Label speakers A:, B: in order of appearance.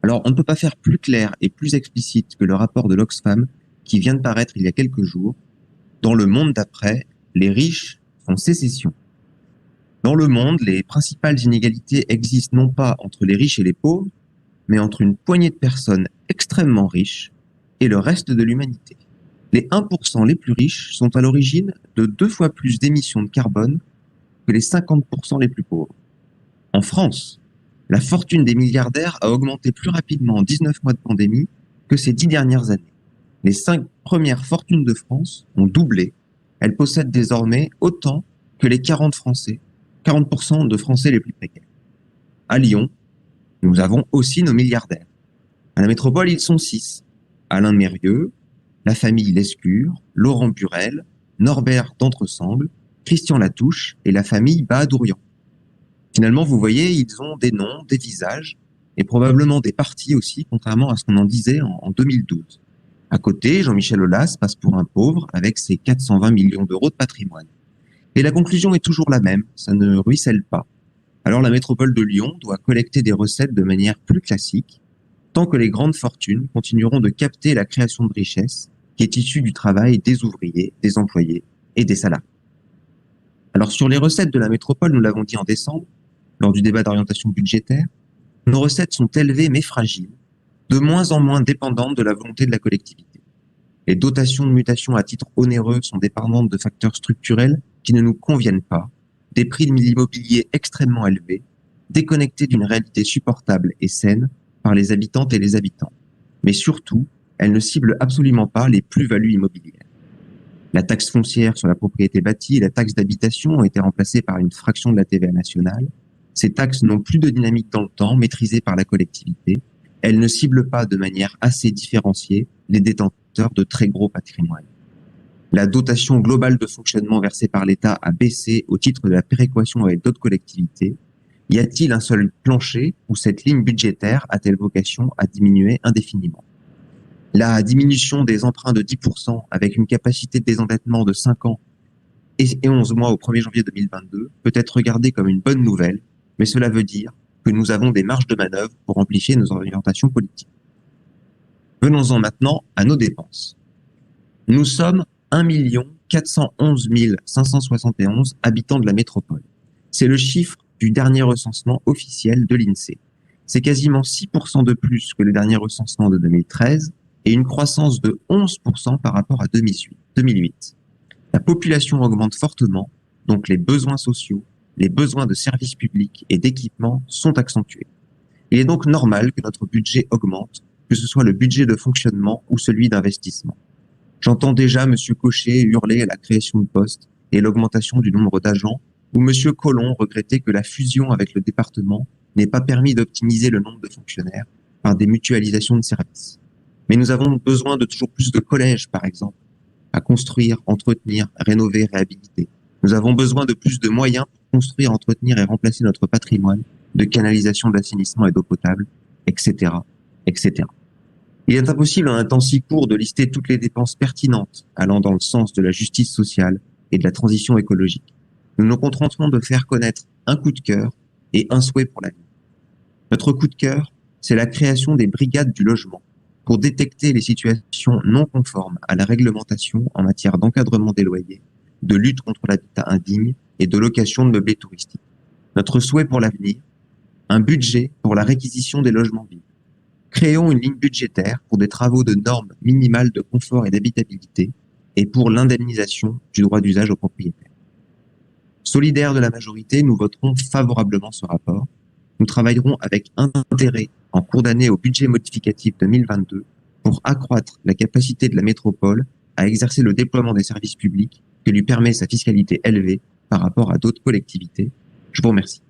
A: Alors, on ne peut pas faire plus clair et plus explicite que le rapport de l'Oxfam qui vient de paraître il y a quelques jours. Dans le monde d'après, les riches font sécession. Dans le monde, les principales inégalités existent non pas entre les riches et les pauvres, mais entre une poignée de personnes extrêmement riches et le reste de l'humanité. Les 1% les plus riches sont à l'origine de 2 fois plus d'émissions de carbone que les 50% les plus pauvres. En France, la fortune des milliardaires a augmenté plus rapidement en 19 mois de pandémie que ces 10 dernières années. Les 5 premières fortunes de France ont doublé. Elles possèdent désormais autant que les 40% de Français les plus précaires. À Lyon, nous avons aussi nos milliardaires. À la métropole, ils sont 6. Alain Mérieux, la famille Lescure, Laurent Burel, Norbert d'Entresemble, Christian Latouche et la famille Bahadourian. Finalement, vous voyez, ils ont des noms, des visages et probablement des partis aussi, contrairement à ce qu'on en disait en 2012. À côté, Jean-Michel Aulas passe pour un pauvre avec ses 420 millions d'euros de patrimoine. Et la conclusion est toujours la même, ça ne ruisselle pas. Alors la métropole de Lyon doit collecter des recettes de manière plus classique, tant que les grandes fortunes continueront de capter la création de richesse qui est issue du travail des ouvriers, des employés et des salariés. Alors sur les recettes de la métropole, nous l'avons dit en décembre, lors du débat d'orientation budgétaire, nos recettes sont élevées mais fragiles, de moins en moins dépendantes de la volonté de la collectivité. Les dotations de mutation à titre onéreux sont dépendantes de facteurs structurels qui ne nous conviennent pas, des prix de l'immobilier extrêmement élevés, déconnectés d'une réalité supportable et saine par les habitantes et les habitants. Mais surtout, elles ne ciblent absolument pas les plus-values immobilières. La taxe foncière sur la propriété bâtie et la taxe d'habitation ont été remplacées par une fraction de la TVA nationale. Ces taxes n'ont plus de dynamique dans le temps, maîtrisées par la collectivité. Elles ne ciblent pas de manière assez différenciée les détenteurs de très gros patrimoines. La dotation globale de fonctionnement versée par l'État a baissé au titre de la péréquation avec d'autres collectivités. Y a-t-il un seul plancher où cette ligne budgétaire a-t-elle vocation à diminuer indéfiniment? La diminution des emprunts de 10% avec une capacité de désendettement de 5 ans et 11 mois au 1er janvier 2022 peut être regardée comme une bonne nouvelle, mais cela veut dire que nous avons des marges de manœuvre pour amplifier nos orientations politiques. Venons-en maintenant à nos dépenses. Nous sommes 1 411 571 habitants de la métropole. C'est le chiffre du dernier recensement officiel de l'INSEE. C'est quasiment 6% de plus que le dernier recensement de 2013 et une croissance de 11% par rapport à 2008. La population augmente fortement, donc les besoins sociaux, les besoins de services publics et d'équipements sont accentués. Il est donc normal que notre budget augmente, que ce soit le budget de fonctionnement ou celui d'investissement. J'entends déjà M. Cochet hurler à la création de postes et l'augmentation du nombre d'agents, ou M. Collomb regretter que la fusion avec le département n'ait pas permis d'optimiser le nombre de fonctionnaires par des mutualisations de services. Mais nous avons besoin de toujours plus de collèges, par exemple, à construire, entretenir, rénover, réhabiliter. Nous avons besoin de plus de moyens pour construire, entretenir et remplacer notre patrimoine de canalisation, d'assainissement et d'eau potable, etc., etc. Il est impossible en un temps si court de lister toutes les dépenses pertinentes allant dans le sens de la justice sociale et de la transition écologique. Nous nous contenterons de faire connaître un coup de cœur et un souhait pour l'avenir. Notre coup de cœur, c'est la création des brigades du logement pour détecter les situations non conformes à la réglementation en matière d'encadrement des loyers, de lutte contre l'habitat indigne et de location de meublés touristiques. Notre souhait pour l'avenir, un budget pour la réquisition des logements vides. Créons une ligne budgétaire pour des travaux de normes minimales de confort et d'habitabilité et pour l'indemnisation du droit d'usage aux propriétaires. Solidaires de la majorité, nous voterons favorablement ce rapport. Nous travaillerons avec intérêt en cours d'année au budget modificatif 2022 pour accroître la capacité de la métropole à exercer le déploiement des services publics que lui permet sa fiscalité élevée par rapport à d'autres collectivités. Je vous remercie.